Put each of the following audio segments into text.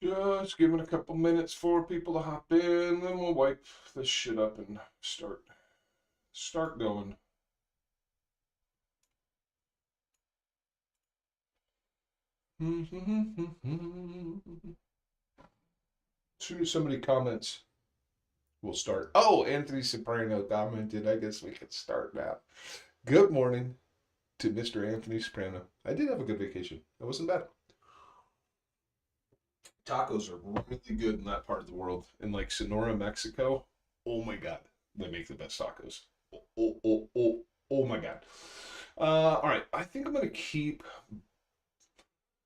Just giving a couple minutes for people to hop in, then we'll wipe this shit up and start going. As soon as somebody comments, we'll start. Oh, Anthony Soprano commented. I guess we can start now. Good morning to Mr. Anthony Soprano. I did have a good vacation. It wasn't bad. Tacos are really good in that part of the world. In like Sonora, Mexico. Oh my god, they make the best tacos. Oh my god. All right, I think I'm gonna keep.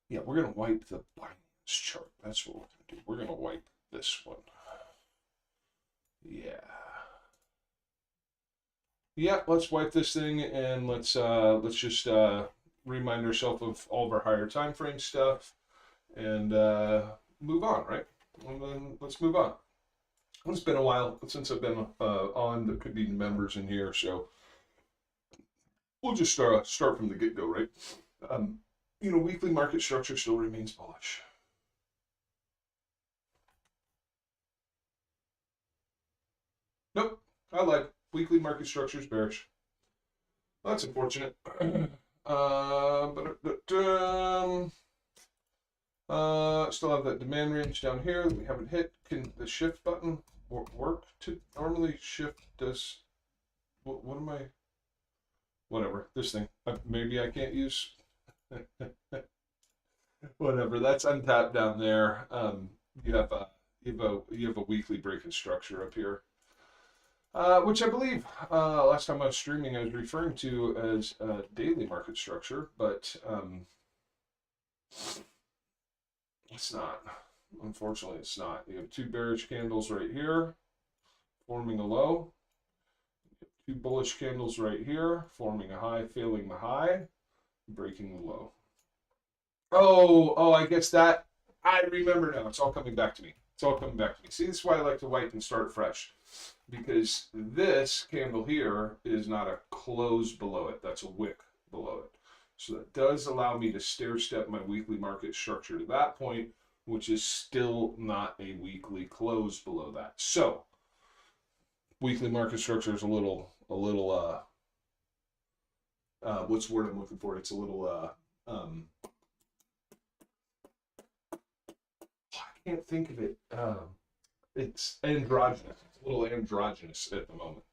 Yeah, we're gonna wipe the Binance chart. That's what we're gonna do. We're gonna wipe this one. Yeah. Yeah, let's wipe this thing and let's just remind ourselves of all of our higher time frame stuff and move on, right? And then let's move on. It's been a while since I've been on. There could be members in here, so we'll just start from the get-go, right? Weekly market structure still remains bullish. Nope, I lied. Weekly market structure is bearish. That's unfortunate. Still have that demand range down here that we haven't hit. Can the shift button work? Normally shift does. What am I? Whatever. This thing. Maybe I can't use. Whatever. That's untapped down there. You have a weekly breaking structure up here. Which I believe last time I was streaming I was referring to as daily market structure, but it's not. Unfortunately, it's not. You have two bearish candles right here, forming a low. Two bullish candles right here, forming a high, failing the high, breaking the low. Oh, I guess that, I remember now. It's all coming back to me. It's all coming back to me. See, this is why I like to wipe and start fresh. Because this candle here is not a close below it. That's a wick below it. So that does allow me to stair-step my weekly market structure to that point, which is still not a weekly close below that. So weekly market structure is a little what's the word I'm looking for? It's a little I can't think of it. It's androgynous. It's a little androgynous at the moment.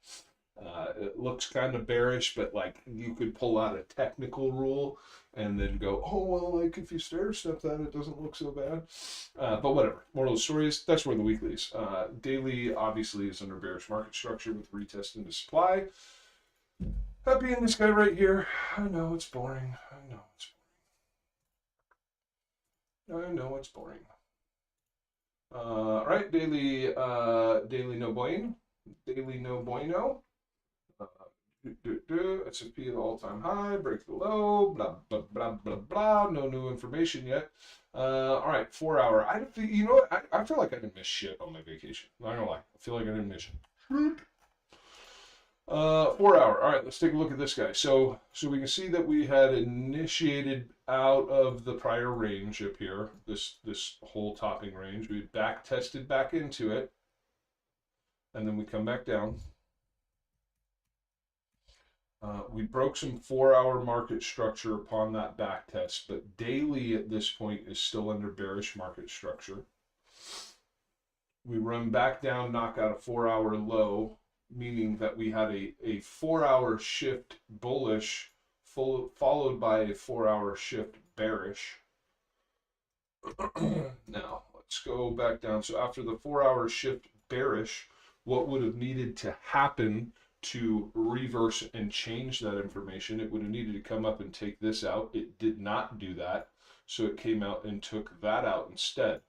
It looks kind of bearish, but like you could pull out a technical rule and then go, oh, well, like if you stair step that, it doesn't look so bad. But whatever. Moral of the story is that's where the weekly is. Daily obviously is under bearish market structure with retest into supply. Happy in this guy right here. I know it's boring. I know it's boring. All right, daily no bueno. Daily no bueno. S&P at all-time high, break the low, blah, blah, blah, blah, blah. No new information yet. All right, 4 hour. You know what? I feel like I didn't miss shit on my vacation. Not gonna lie. I feel like I didn't miss shit. 4 hour. All right, let's take a look at this guy. So we can see that we had initiated out of the prior range up here, this whole topping range. We back tested back into it, and then we come back down. We broke some 4 hour market structure upon that back test, but daily at this point is still under bearish market structure. We run back down, knock out a 4 hour low, meaning that we had a 4 hour shift bullish followed by a 4 hour shift bearish. Now let's go back down. So after the 4 hour shift bearish, what would have needed to happen to reverse and change that information? It would have needed to come up and take this out. It did not do that, so it came out and took that out instead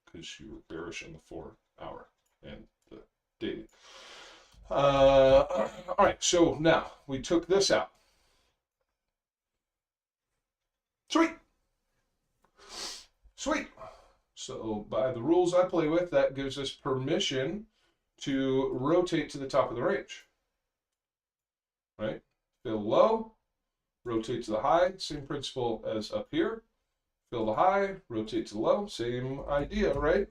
because you were bearish on the 4 hour and the daily. All right, so now we took this out. Sweet. So by the rules I play with, that gives us permission to rotate to the top of the range. Right? Fill low, rotate to the high, same principle as up here. fill the high, rotate to the low, same idea, right?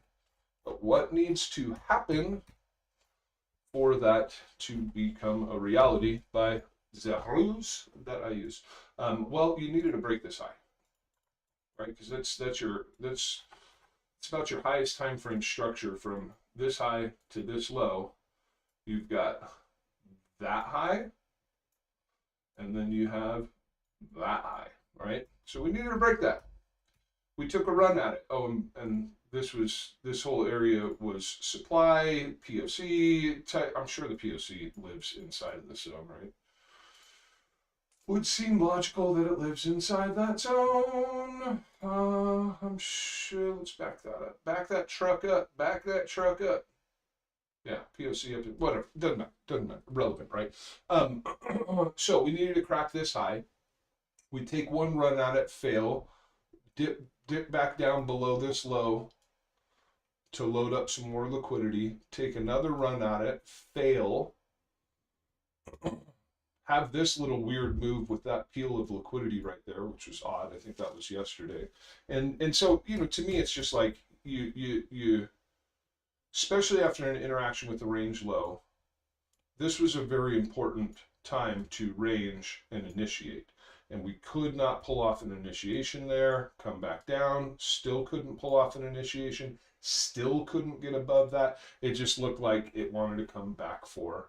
But what needs to happen for that to become a reality by the rules that I use? Well, you needed to break this high, right? Because that's it's about your highest time frame structure from this high to this low. You've got that high, and then you have that high, right? So we needed to break that. We took a run at it. Oh, and this whole area was supply, POC type. I'm sure the POC lives inside of the zone, right? Would seem logical that it lives inside that zone. I'm sure. Let's back that up. Back that truck up. Back that truck up. Yeah, POC up to whatever. Doesn't matter. Doesn't matter. Relevant, right? So we needed to crack this high. We take one run at it, fail, dip back down below this low to load up some more liquidity. Take another run at it, fail. Have this little weird move with that peel of liquidity right there, which was odd. I think that was yesterday. And so, you know, to me, it's just like you especially after an interaction with the range low, this was a very important time to range and initiate. And we could not pull off an initiation there, come back down, still couldn't pull off an initiation, still couldn't get above that. It just looked like it wanted to come back for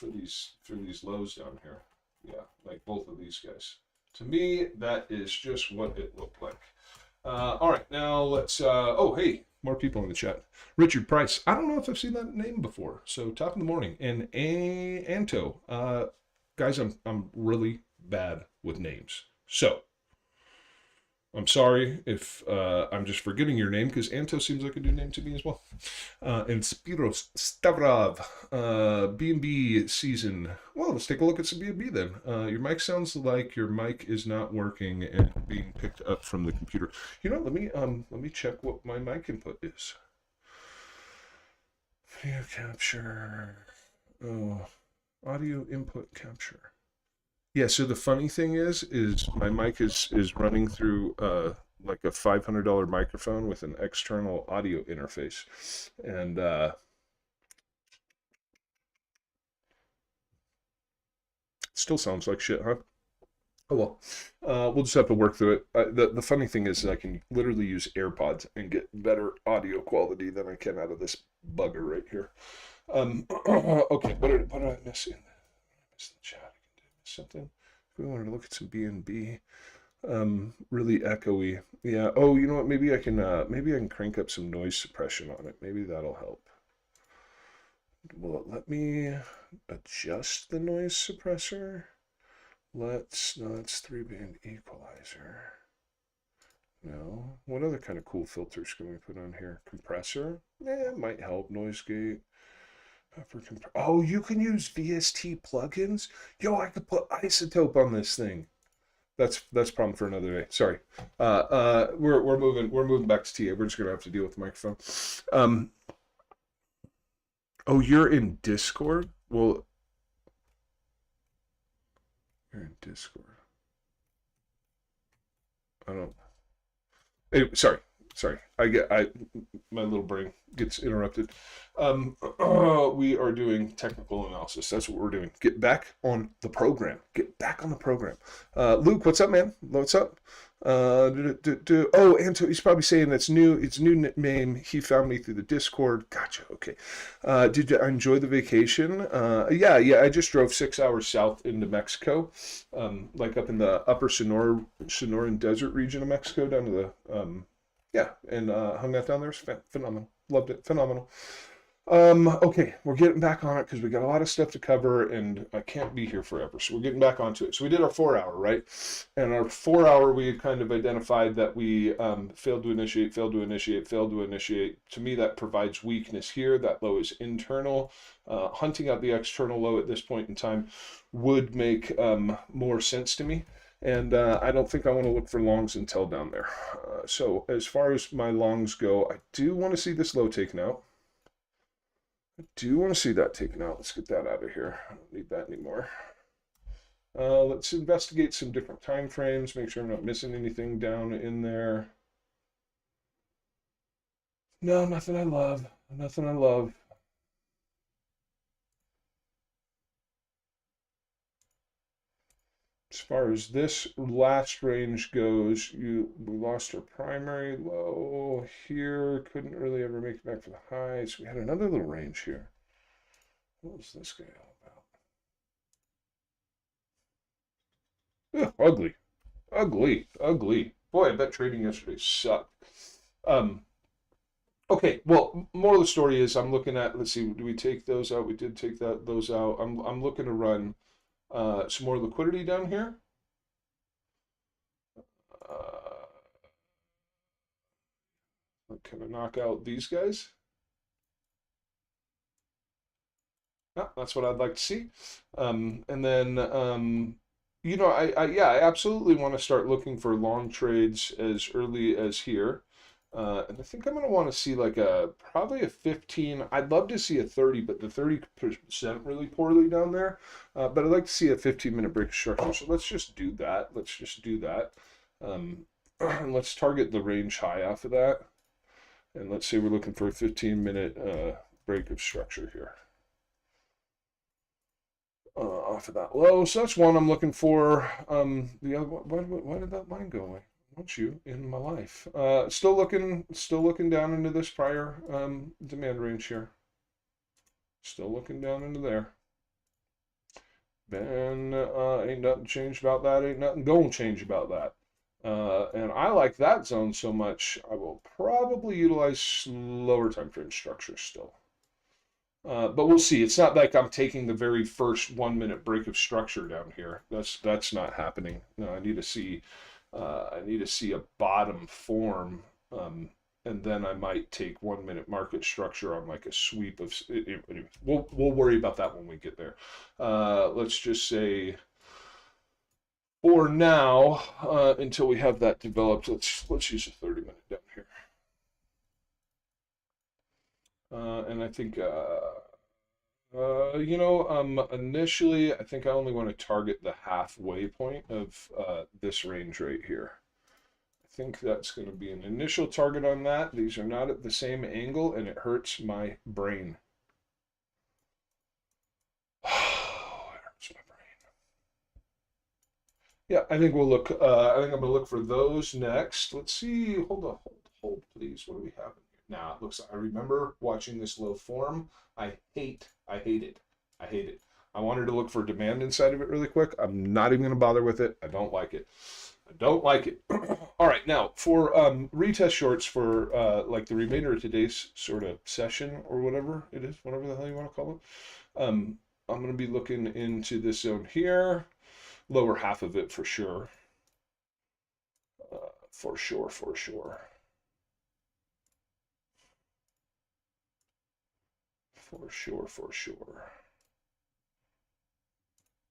these lows down here. Yeah, like both of these guys. To me, that is just what it looked like. All right, now let's, oh, hey, more people in the chat. Richard Price. I don't know if I've seen that name before. So top of the morning. And Anto. Guys, I'm really bad with names. So I'm sorry if I'm just forgetting your name, because Anto seems like a new name to me as well. And Spiros Stavrov, B&B season. Well, let's take a look at some B&B then. Your mic sounds like your mic is not working and being picked up from the computer. You know, let me check what my mic input is. Video capture. Oh, audio input capture. Yeah, so the funny thing is my mic is running through like a $500 microphone with an external audio interface, and still sounds like shit, huh? Oh well, we'll just have to work through it. The funny thing is I can literally use AirPods and get better audio quality than I can out of this bugger right here. Okay, what did I miss in there? I missed the chat. Something. If we wanted to look at some B&B, really echoey. Yeah. Oh, you know what? Maybe I can crank up some noise suppression on it. Maybe that'll help. Will it let me adjust the noise suppressor? No, it's 3-band equalizer. No. What other kind of cool filters can we put on here? Compressor? Yeah, it might help. Noise gate. Oh, you can use VST plugins? Yo, I could put isotope on this thing. That's a problem for another day. Sorry. We're moving back to TA. We're just gonna have to deal with the microphone. Oh, you're in Discord? Well, you're in Discord. I don't. Anyway, sorry. My little brain gets interrupted. We are doing technical analysis. That's what we're doing. Get back on the program. Luke, what's up, man? What's up? Oh, Anto, he's probably saying that's new. It's a new name. He found me through the Discord. Gotcha. Okay. Did you enjoy the vacation? Yeah. I just drove 6 hours south into Mexico, like up in the upper Sonoran Desert region of Mexico, down to the and hung out down there. It was phenomenal. Loved it. Phenomenal. Okay, we're getting back on it because we got a lot of stuff to cover and I can't be here forever. So we're getting back onto it. So we did our 4-hour, right? And our 4-hour, we had kind of identified that we failed to initiate. To me, that provides weakness here. That low is internal. Hunting out the external low at this point in time would make more sense to me. And I don't think I want to look for longs until down there. So as far as my longs go, I do want to see this low taken out. Let's get that out of here. I don't need that anymore. Let's investigate some different time frames, make sure I'm not missing anything down in there. No, nothing I love. Nothing I love. As far as this last range goes, we lost our primary low here. Couldn't really ever make it back for the highs. We had another little range here. What was this guy all about? Ugh, ugly. Ugly. Ugly. Boy, I bet trading yesterday sucked. Okay, well, moral of the story is I'm looking at, let's see, do we take those out? We did take those out. I'm looking to run some more liquidity down here. Kind of knock out these guys. Yeah, that's what I'd like to see. And then, you know, I absolutely want to start looking for long trades as early as here. And I think I'm going to want to see like probably a 15. I'd love to see a 30, but the 30% really poorly down there. But I'd like to see a 15-minute break of structure. So let's just do that. Let's just do that. And let's target the range high off of that. And let's say we're looking for a 15-minute break of structure here. Off of that low. So that's one I'm looking for. The other one, why did that line go away? I want you in my life. Still looking down into this prior demand range here. Still looking down into there. Ben, ain't nothing changed about that. Ain't nothing gonna change about that. And I like that zone so much, I will probably utilize lower time frame structure still. But we'll see. It's not like I'm taking the very first 1 minute break of structure down here. That's not happening. No, I need to see a bottom form, and then I might take 1 minute market structure on like a sweep of. We'll worry about that when we get there. Let's just say, for now, until we have that developed, let's use a 30-minute down here. And I think, you know, initially, I think I only want to target the halfway point of this range right here. I think that's going to be an initial target on that. These are not at the same angle, and it hurts my brain. Oh, it hurts my brain. Yeah, I think we'll look. I think I'm going to look for those next. Let's see. Hold on, hold, please. What do we have? Now it looks. I remember watching this low form. I hate it. I hate it. I wanted to look for demand inside of it really quick. I'm not even going to bother with it. I don't like it. I don't like it. All right, now for retest shorts for like the remainder of today's sort of session or whatever it is, whatever the hell you want to call it. I'm going to be looking into this zone here, lower half of it for sure. For sure. For sure.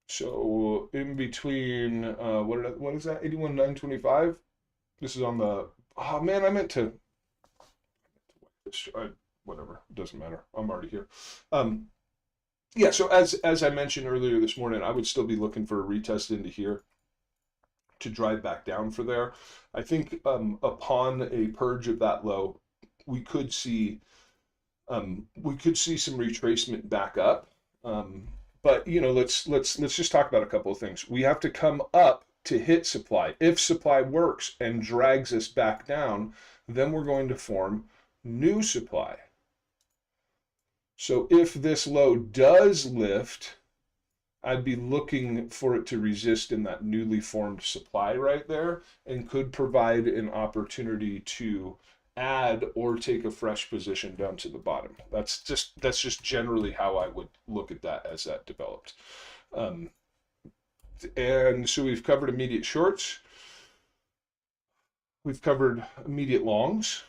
So in between, what is that? 81,925. This is on the. Oh man, I meant to. Whatever, it doesn't matter. I'm already here. Yeah. So as I mentioned earlier this morning, I would still be looking for a retest into here to drive back down for there. I think upon a purge of that low, we could see some retracement back up. But you know, let's just talk about a couple of things. We have to come up to hit supply. If supply works and drags us back down, then we're going to form new supply. So if this low does lift, I'd be looking for it to resist in that newly formed supply right there, and could provide an opportunity to add or take a fresh position down to the bottom. That's just generally how I would look at that as that developed. And so we've covered immediate shorts. We've covered immediate longs.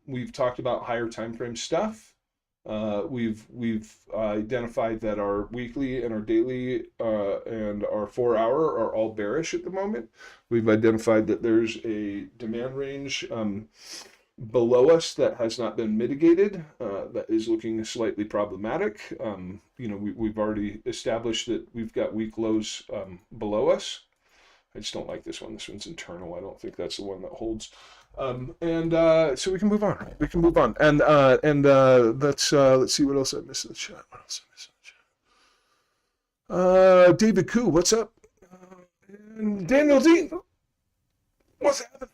We've talked about higher time frame stuff. We've identified that our weekly and our daily and our 4-hour are all bearish at the moment. We've identified that there's a demand range below us that has not been mitigated, that is looking slightly problematic. We've already established that we've got weak lows below us. I just don't like this one. This one's internal. I don't think that's the one that holds. So we can move on. We can move on. Let's see what else I missed in the chat. What else I missed in the chat? David Koo, what's up? And Daniel Dean, what's happening?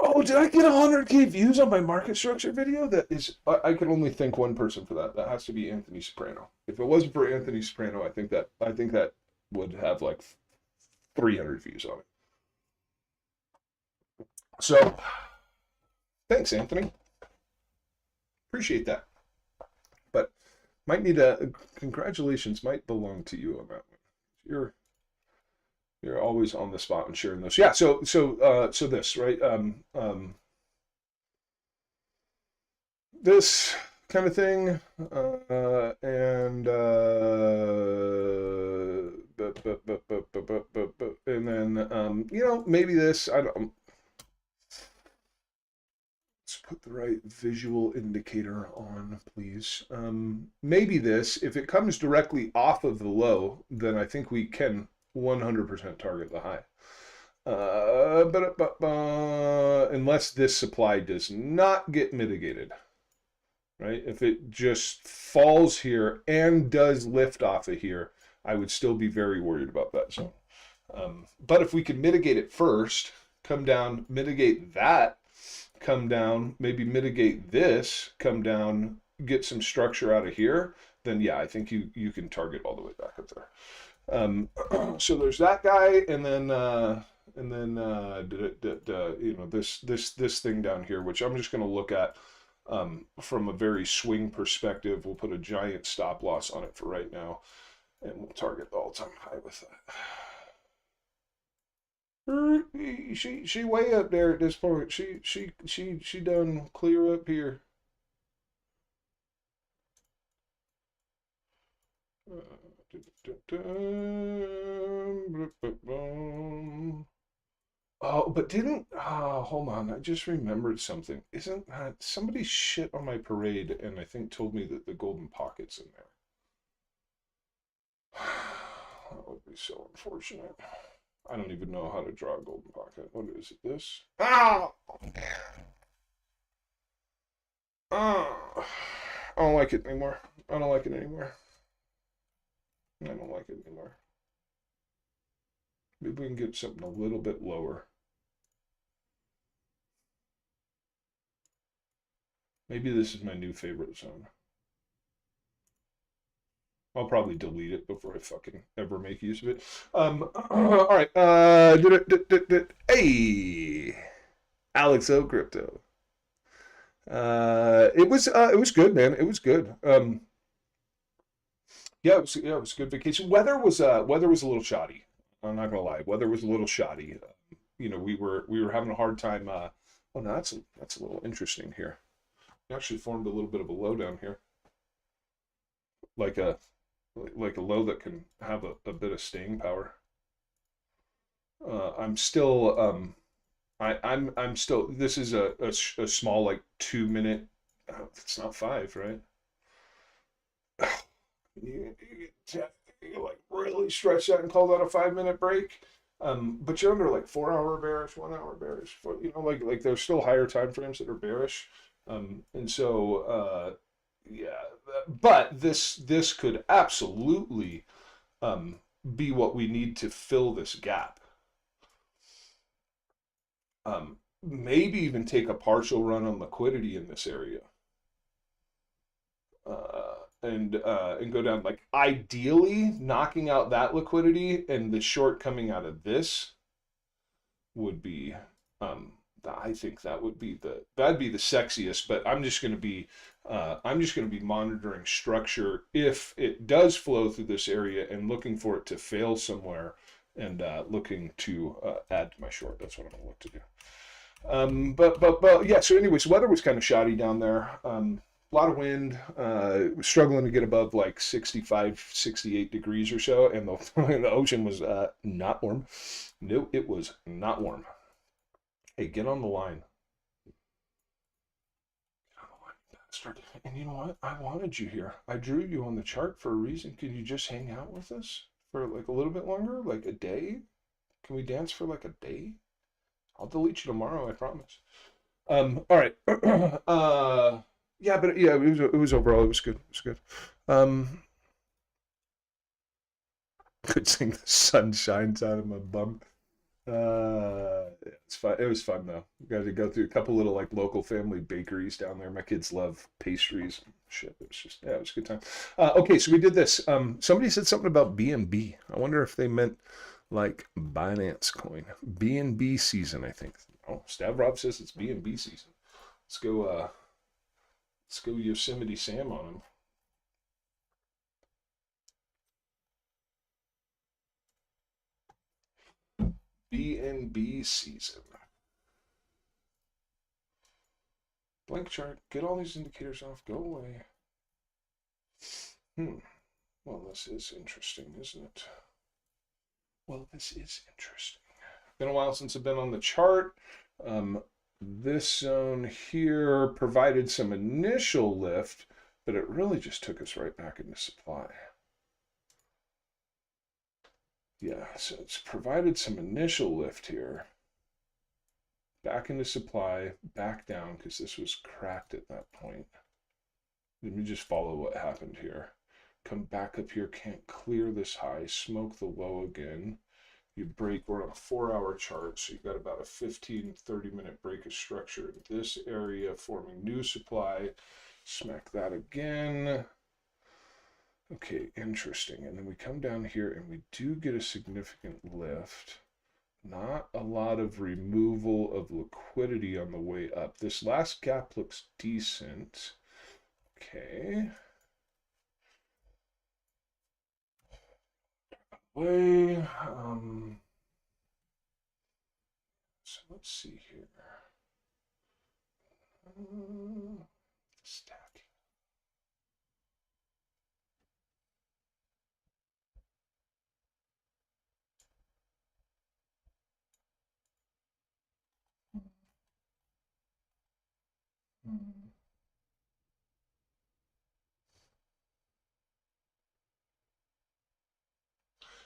Oh, did I get 100K views on my market structure video? That is, I can only thank one person for that. That has to be Anthony Soprano. If it wasn't for Anthony Soprano, I think that would have like 300 views on it. So, thanks, Anthony. Appreciate that. But might need congratulations might belong to you on that one. You're always on the spot and sharing those. Yeah. So this, right? This kind of thing, and then maybe this. I don't. Let's put the right visual indicator on, please. Maybe this. If it comes directly off of the low, then I think we can 100% target the high. Unless this supply does not get mitigated, right? If it just falls here and does lift off of here, I would still be very worried about that zone. But if we can mitigate it first, come down, mitigate that, come down, maybe mitigate this, come down, get some structure out of here, then yeah, I think you can target all the way back up there. So there's that guy, and then this thing down here, which I'm just going to look at from a very swing perspective. We'll put a giant stop loss on it for right now, and we'll target the all-time high with that. She way up there at this point. She done clear up here. Oh, but hold on, I just remembered something. Isn't somebody shit on my parade and I think told me that the golden pocket's in there? That would be so unfortunate. I don't even know how to draw a golden pocket. What is it? This? Ah! I don't like it anymore. I don't like it anymore. Maybe we can get something a little bit lower. Maybe this is my new favorite zone. I'll probably delete it before I fucking ever make use of it. All right. Hey, Alex O Crypto. It was good, man. It was good. Yeah, it was a good vacation. Weather was a little shoddy. I'm not gonna lie. Weather was a little shoddy. We were having a hard time. Oh, no, that's a little interesting here. We actually formed a little bit of a low down here, like a low that can have a bit of staying power. I'm still I'm still. This is a small like 2 minute. It's not 5, right? You like really stretch that and call that a 5-minute break. But you're under like 4-hour bearish, 1-hour bearish. Like there's still higher time frames that are bearish. Yeah. But this could absolutely be what we need to fill this gap. Maybe even take a partial run on liquidity in this area. And go down, like ideally knocking out that liquidity, and the short coming out of this would be I think that'd be the sexiest. But I'm just going to be monitoring structure if it does flow through this area and looking for it to fail somewhere, and looking to add to my short. That's what I'm going to look to do. But yeah, so anyways, weather was kind of shoddy down there. A lot of wind, struggling to get above like 65, 68 degrees or so, and the ocean was not warm. No, it was not warm. Hey, get on the line. And you know what? I wanted you here. I drew you on the chart for a reason. Can you just hang out with us for like a little bit longer? Like a day? Can we dance for like a day? I'll delete you tomorrow, I promise. All right. Yeah, but yeah, it was overall, it was good. It was good. Good thing the sun shines out of my bum. It's fun. It was fun though. We got to go through a couple little like local family bakeries down there. My kids love pastries. Shit, it was just, yeah, it was a good time. Okay, so we did this. Somebody said something about BNB. I wonder if they meant like Binance Coin. BNB season, I think. Oh, Stavrov says it's BNB season. Let's go. Let's go Yosemite Sam on him. BNB season. Blank chart. Get all these indicators off. Go away. Well, this is interesting, isn't it? Well, this is interesting. Been a while since I've been on the chart. This zone here provided some initial lift, but it really just took us right back into supply. Yeah, so it's provided some initial lift here. Back into supply, back down, because this was cracked at that point. Let me just follow what happened here. Come back up here, can't clear this high, smoke the low again. You break, we're on a 4-hour chart, so you've got about a 15-30 minute break of structure in this area, forming new supply. Smack that again. Okay, interesting. And then we come down here and we do get a significant lift. Not a lot of removal of liquidity on the way up. This last gap looks decent. Okay. So let's see here. Stack.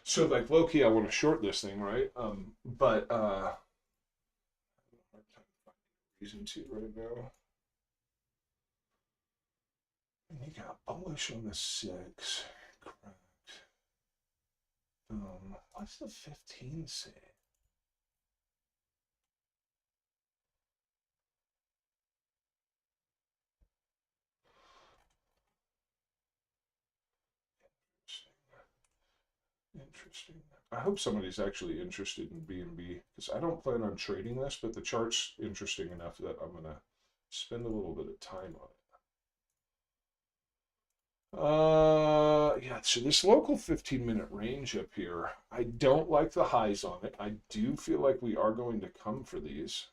So like low key, I want to short this thing, right? But reason to right now. And you got bullish on the 6. Correct. What's the 15 say? Interesting. I hope somebody's actually interested in BNB because I don't plan on trading this, but the chart's interesting enough that I'm gonna spend a little bit of time on it. Yeah, so this local 15-minute range up here, I don't like the highs on it. I do feel like we are going to come for these.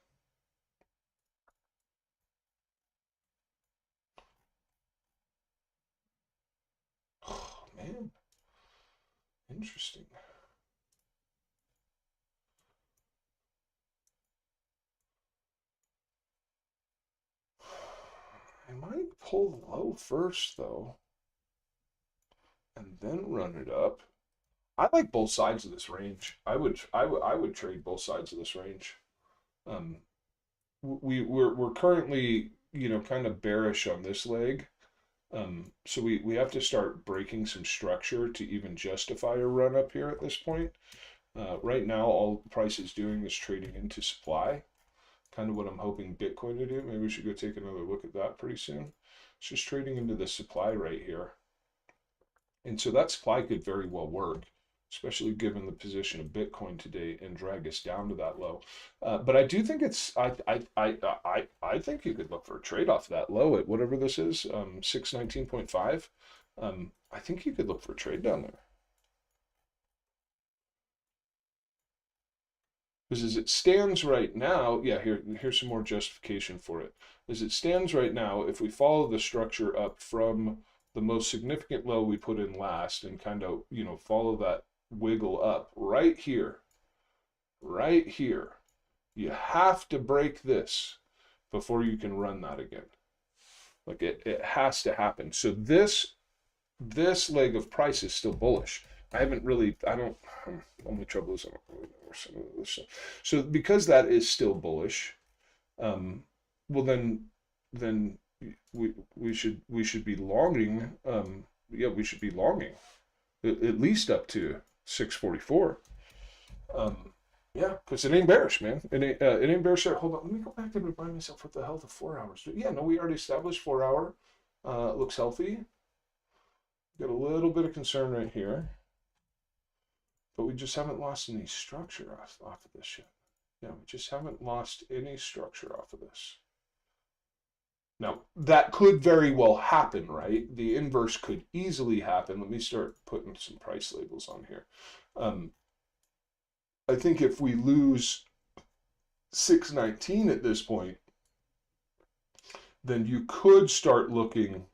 Oh, man. Interesting. I might pull low first, though, and then run it up. I like both sides of this range. I would trade both sides of this range. We're currently, kind of bearish on this leg. So we have to start breaking some structure to even justify a run up here at this point. Right now, all the price is doing is trading into supply. Kind of what I'm hoping Bitcoin to do. Maybe we should go take another look at that pretty soon. It's just trading into the supply right here. And so that supply could very well work, especially given the position of Bitcoin today, and drag us down to that low. But I do think I think you could look for a trade off that low at whatever this is, 619.5. I think you could look for a trade down there. Because as it stands right now, yeah, here's some more justification for it. As it stands right now, if we follow the structure up from the most significant low we put in last and kind of, follow that wiggle up right here, you have to break this before you can run that again. Like it has to happen. So this leg of price is still bullish. I don't, only trouble is I don't really know where some of this. So because that is still bullish, well then we should be longing. Yeah, we should be longing at least up to 644. Yeah, because it ain't bearish, man. It ain't bearish. Hold on, let me go back and remind myself what the hell the 4 hours. Yeah, no, we already established 4 hour. Looks healthy. Got a little bit of concern right here, but we just haven't lost any structure off of this yet. Yeah, we just haven't lost any structure off of this. Now, that could very well happen, right? The inverse could easily happen. Let me start putting some price labels on here. I think if we lose 619 at this point, then you could start looking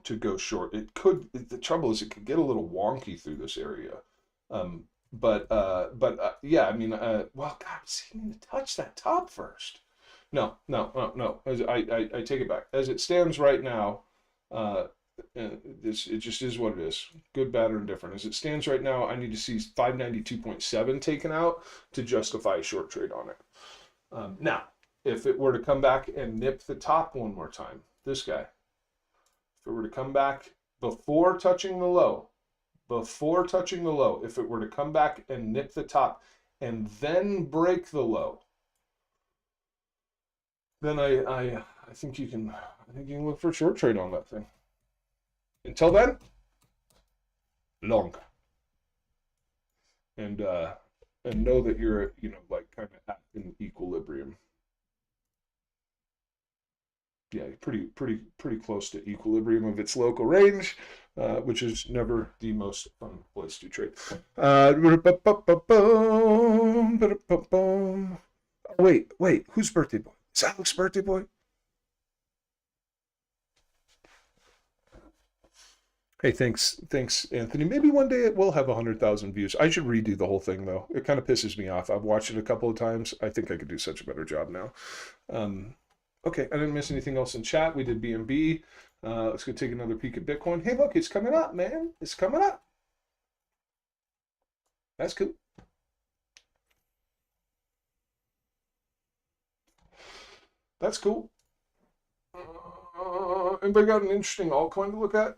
to go short. It could. The trouble is, it could get a little wonky through this area. Yeah, I mean, well, God, he need to touch that top first. No. I take it back. As it stands right now, it just is what it is. Good, bad, or indifferent. As it stands right now, I need to see 592.7 taken out to justify a short trade on it. Now, if it were to come back and nip the top one more time, this guy, if it were to come back before touching the low, if it were to come back and nip the top and then break the low, then I think you can look for a short trade on that thing. Until then, long. And know that you're, like kind of at an equilibrium. Yeah, pretty close to equilibrium of its local range, which is never the most fun place to trade. Wait, whose birthday boy? Is Alex's birthday boy? Hey, thanks, Anthony. Maybe one day it will have 100,000 views. I should redo the whole thing though. It kind of pisses me off. I've watched it a couple of times. I think I could do such a better job now. Okay, I didn't miss anything else in chat. We did BNB. Let's go take another peek at Bitcoin. Hey, look, it's coming up, man. It's coming up. That's cool. That's cool. Anybody got an interesting altcoin to look at?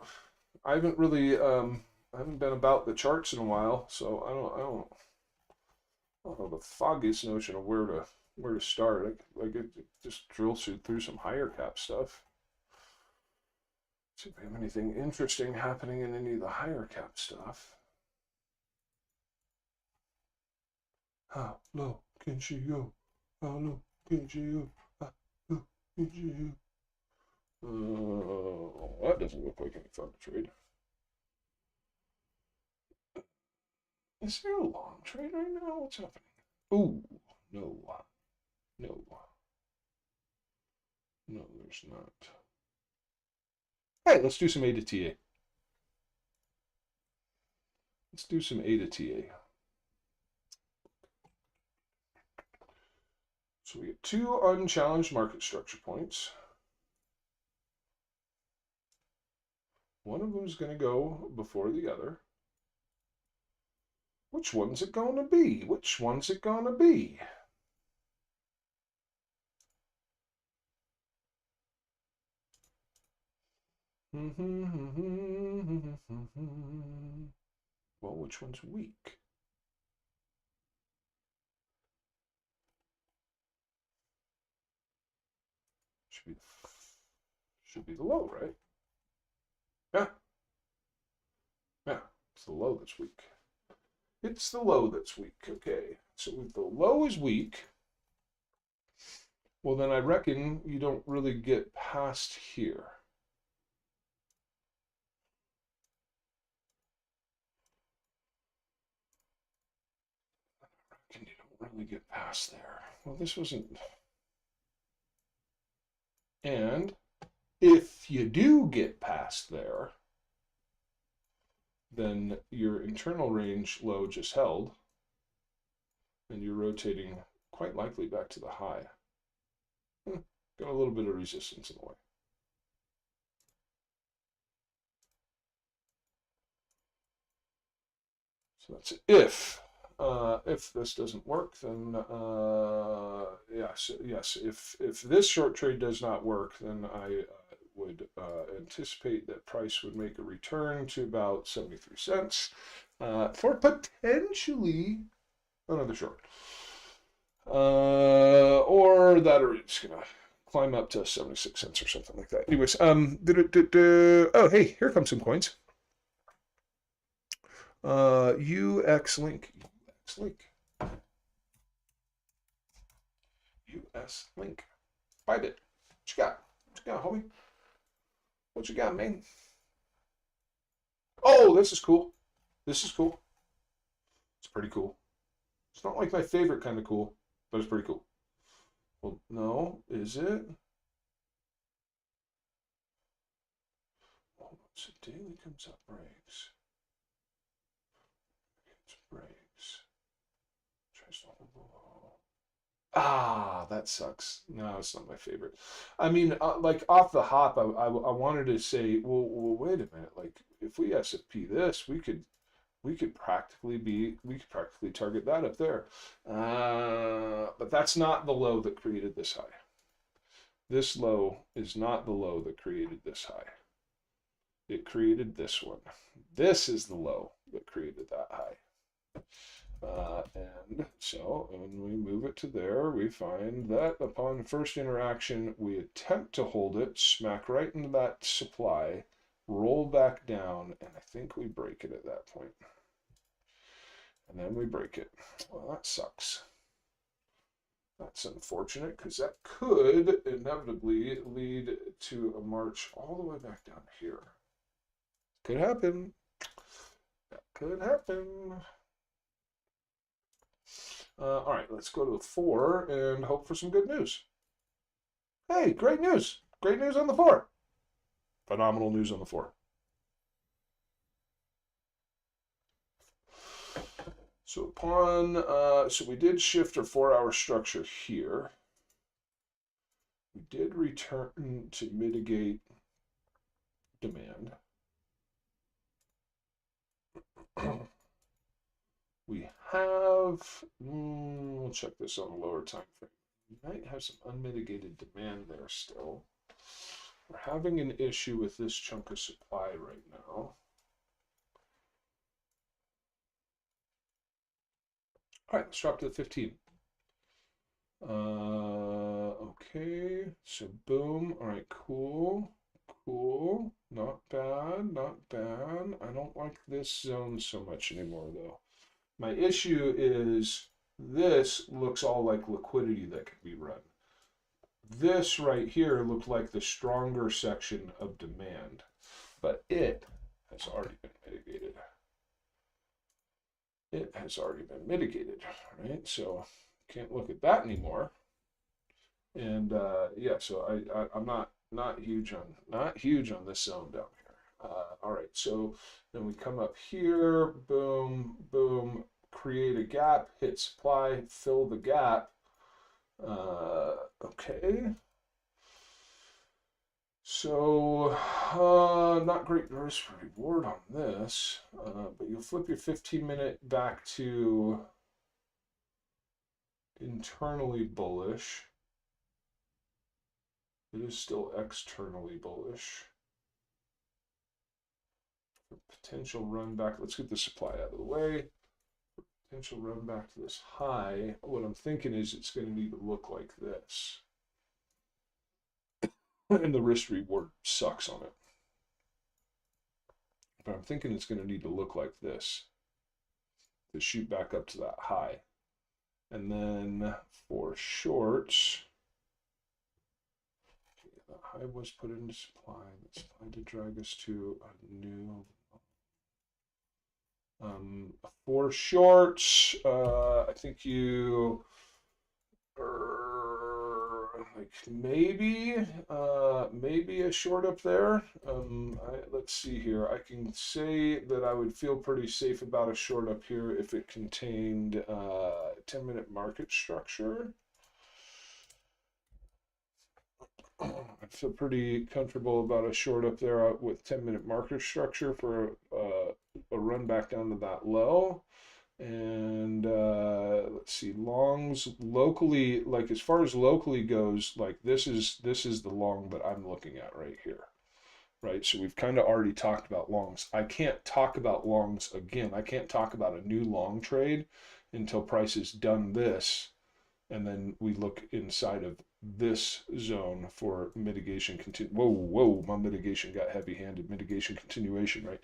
I haven't really, I haven't been about the charts in a while, so I don't know the foggiest notion of where to start. I could just drill through some higher cap stuff. See if we have anything interesting happening in any of the higher cap stuff. How low can she go? How low can she go? How low can she go? That doesn't look like any fun to trade. Is there a long trade right now? What's happening? Ooh, no, there's not. Hey, let's do some A to TA. Let's do some A to TA. So we get 2 unchallenged market structure points. One of them is going to go before the other. Which one's it going to be? Which one's it going to be? Well, which one's weak? Should be the low, right? Yeah, it's the low that's weak. It's the low that's weak. Okay, so if the low is weak, well then I reckon you don't really get past here. I reckon you don't really get past there. Well, this wasn't. And if you do get past there, then your internal range low just held, and you're rotating quite likely back to the high. Got a little bit of resistance in the way. So that's if. If this doesn't work, then yes. If this short trade does not work, then I would anticipate that price would make a return to about 73 cents for potentially another short. Or that, or it's gonna climb up to 76 cents or something like that. Anyways, oh, hey, here comes some coins. UX Link. US Link. Bybit. What you got? What you got, homie? What you got, man? Oh, this is cool. This is cool. It's pretty cool. It's not like my favorite kind of cool, but it's pretty cool. Well, no, is it? Oh, so daily comes up breaks. It's breaks. Tries to hold below. Ah, that sucks. No, it's not my favorite. I mean, like off the hop, I wanted to say, well, wait a minute. Like, if we SFP this, we could practically target that up there. But that's not the low that created this high. This low is not the low that created this high. It created this one. This is the low that created that high. And so when we move it to there, we find that upon first interaction, we attempt to hold it, smack right into that supply, roll back down, and I think we break it at that point. And then we break it. Well, that sucks. That's unfortunate because that could inevitably lead to a march all the way back down here. Could happen. That could happen. All right, let's go to the 4 and hope for some good news. Hey, great news. Great news on the 4. Phenomenal news on the 4. So upon, so we did shift our 4-hour structure here. We did return to mitigate demand. We have, we'll check this on a lower time frame. We might have some unmitigated demand there still. We're having an issue with this chunk of supply right now. All right, let's drop to the 15. Okay, so boom. All right, cool. Cool. Not bad, not bad. I don't like this zone so much anymore, though. My issue is this looks all like liquidity that could be run. This right here looked like the stronger section of demand, but it has already been mitigated. It has already been mitigated, right? So can't look at that anymore. And yeah, so I'm not huge on this zone down here. All right, so then we come up here, boom, boom, create a gap, hit supply, fill the gap. Okay. So, not great risk reward on this, but you'll flip your 15-minute back to internally bullish. It is still externally bullish. Potential run back. Let's get the supply out of the way. Potential run back to this high. What I'm thinking is it's going to need to look like this. And the risk reward sucks on it. But I'm thinking it's going to need to look like this to shoot back up to that high. And then for shorts, that high was put into supply. The supply to drag us to a new. For shorts, I think you like maybe a short up there. Let's see here. I can say that I would feel pretty safe about a short up here if it contained 10-minute market structure. I feel pretty comfortable about a short up there with 10-minute market structure for a a run back down to that low. And let's see, longs locally, like as far as locally goes, like this is the long that I'm looking at right here, right? So we've kind of already talked about longs. I can't talk about longs again. I can't talk about a new long trade until price has done this, and then we look inside of this zone for mitigation. Whoa, my mitigation got heavy-handed. Mitigation continuation, right?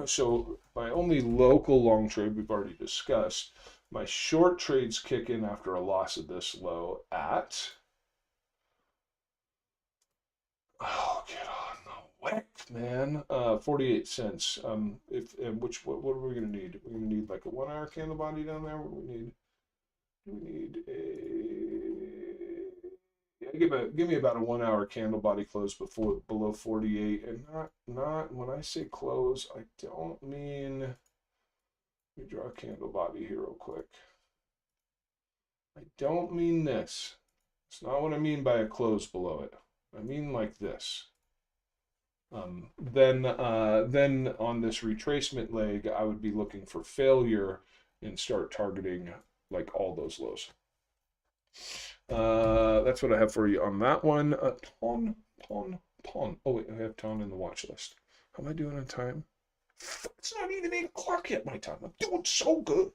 So my only local long trade we've already discussed. My short trades kick in after a loss of this low at, oh, get on the wick, man. 48 cents. What are we gonna need? We're gonna need like a 1 hour candle body down there. What do we need? We need give me about a 1 hour candle body close below 48, and not when I say close, I don't mean, let me draw a candle body here real quick. I don't mean this. It's not what I mean by a close below it. I mean like this. Then on this retracement leg, I would be looking for failure and start targeting like all those lows. That's what I have for you on that one. Ton. Oh wait, I have ton in the watch list. How am I doing on time? It's not even 8 o'clock yet my time. I'm doing so good.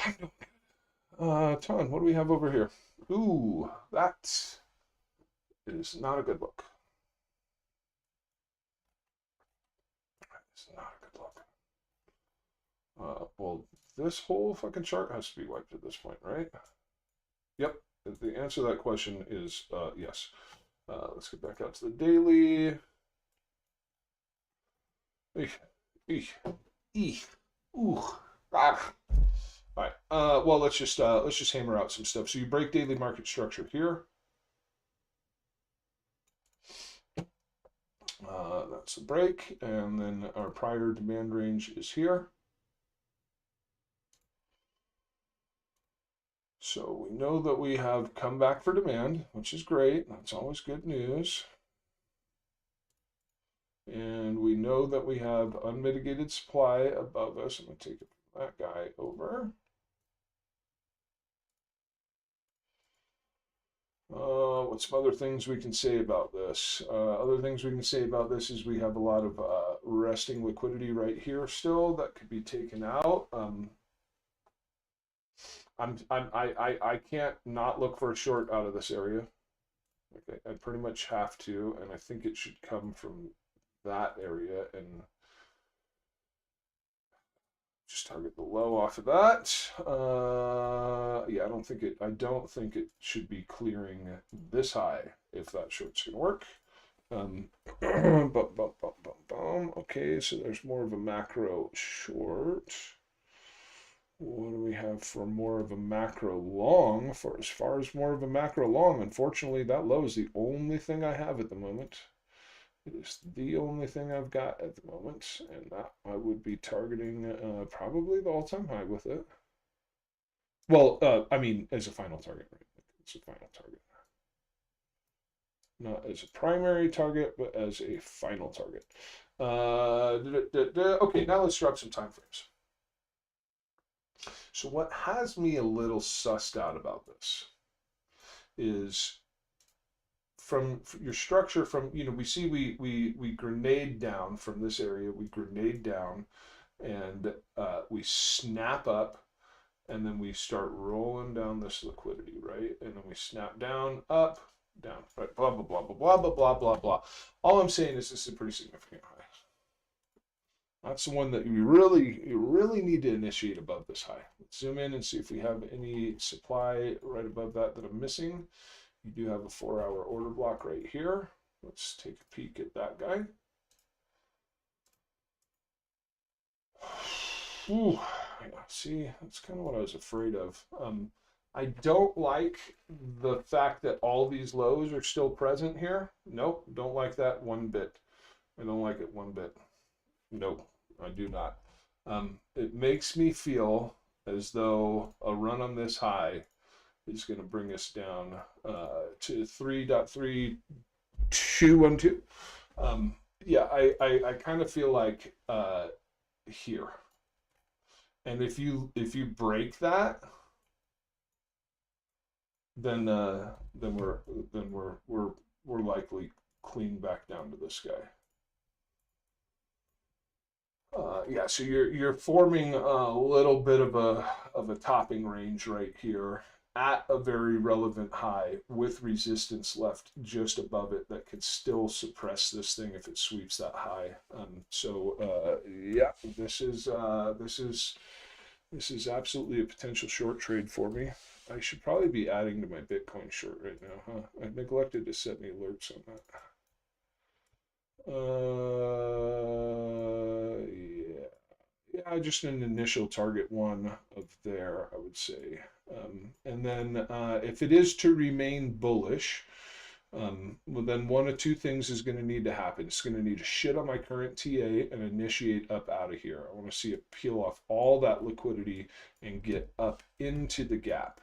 I'm doing good. Ton, what do we have over here? Ooh, that is not a good look. It's not a good look. Well, this whole fucking chart has to be wiped at this point, right? Yep. The answer to that question is yes. Let's get back out to the daily. Ooh. Ah. All right. Well, let's just hammer out some stuff. So you break daily market structure here. That's the break, and then our prior demand range is here. So we know that we have come back for demand, which is great. That's always good news. And we know that we have unmitigated supply above us. I'm going to take that guy over. What's some other things we can say about this? Other things we can say about this is we have a lot of resting liquidity right here still that could be taken out. I can't not look for a short out of this area. Okay, I pretty much have to, and I think it should come from that area and just target the low off of that. Yeah, I don't think it should be clearing this high if that short's gonna work. Okay, so there's more of a macro short. What do we have for more of a macro long? For as far as more of a macro long, unfortunately, that low is the only thing I have at the moment. It is the only thing I've got at the moment, and that I would be targeting probably the all-time high with it. Well, I mean, as a final target, right? It's a final target. Not as a primary target, but as a final target. Okay, now let's drop some time frames. So what has me a little sussed out about this is from your structure, from, you know, we see we grenade down from this area, we grenade down, and we snap up, and then we start rolling down this liquidity, right? And then we snap down, up, down, right? Blah, blah, blah, blah, blah, blah, blah, blah, blah. All I'm saying is this is a pretty significant high. That's the one that you really need to initiate above this high. Let's zoom in and see if we have any supply right above that I'm missing. You do have a 4-hour order block right here. Let's take a peek at that guy. Ooh, yeah, see, that's kind of what I was afraid of. I don't like the fact that all these lows are still present here. Nope, don't like that one bit. I don't like it one bit. Nope, I do not. It makes me feel as though a run on this high is going to bring us down to 3.3212. yeah, I kind of feel like here. And if you break that, then then we're likely clean back down to this guy. Yeah, so you're forming a little bit of a topping range right here at a very relevant high with resistance left just above it that could still suppress this thing if it sweeps that high. Yeah, this is absolutely a potential short trade for me. I should probably be adding to my Bitcoin short right now, huh? I neglected to set any alerts on that. Yeah. Yeah, just an initial target one of there, I would say. And then if it is to remain bullish, well, then one of two things is going to need to happen. It's going to need to shit on my current TA and initiate up out of here. I want to see it peel off all that liquidity and get up into the gap.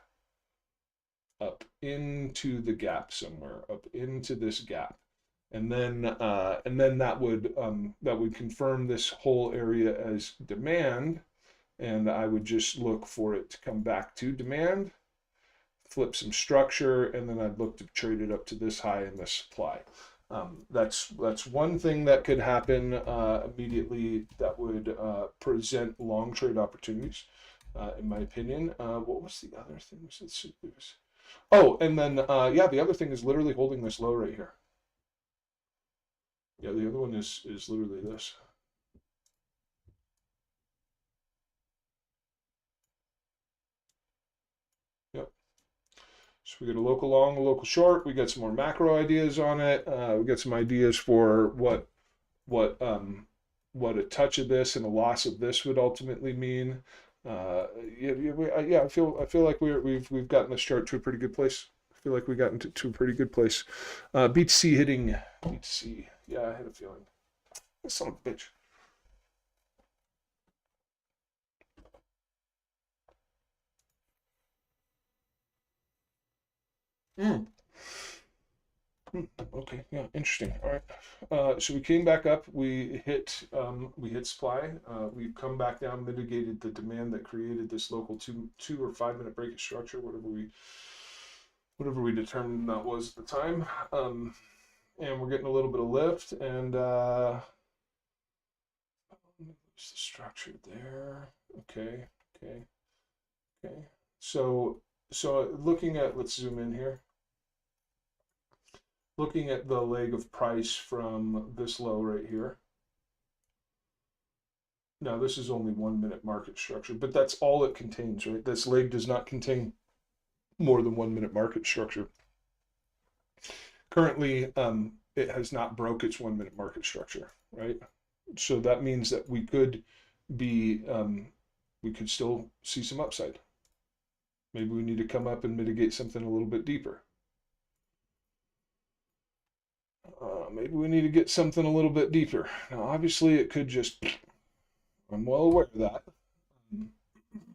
Up into the gap somewhere, up into this gap. And then that would confirm this whole area as demand, and I would just look for it to come back to demand, flip some structure, and then I'd look to trade it up to this high in the supply. That's one thing that could happen immediately that would present long trade opportunities, in my opinion. What was the other thing? Oh, and then yeah, the other thing is literally holding this low right here. Yeah, the other one is literally this. Yep. So we got a local long, a local short. We got some more macro ideas on it. We got some ideas for what a touch of this and a loss of this would ultimately mean. Yeah, I feel like we've gotten this chart to a pretty good place. I feel like we got to a pretty good place. BTC hitting BTC. Yeah, I had a feeling. Son of a bitch. Mm. Okay, yeah, interesting. All right. So we came back up. We hit supply. We've come back down, mitigated the demand that created this local 2 or 5 minute breakage structure, whatever we determined that was at the time. And we're getting a little bit of lift, and there's the structure there. Okay. So looking at, let's zoom in here. Looking at the leg of price from this low right here. Now this is only 1 minute market structure, but that's all it contains, right? This leg does not contain more than 1 minute market structure. Currently, it has not broke its 1 minute market structure, right? So that means that we could still see some upside. Maybe we need to come up and mitigate something a little bit deeper. Maybe we need to get something a little bit deeper. Now, obviously, it could just, I'm well aware of that,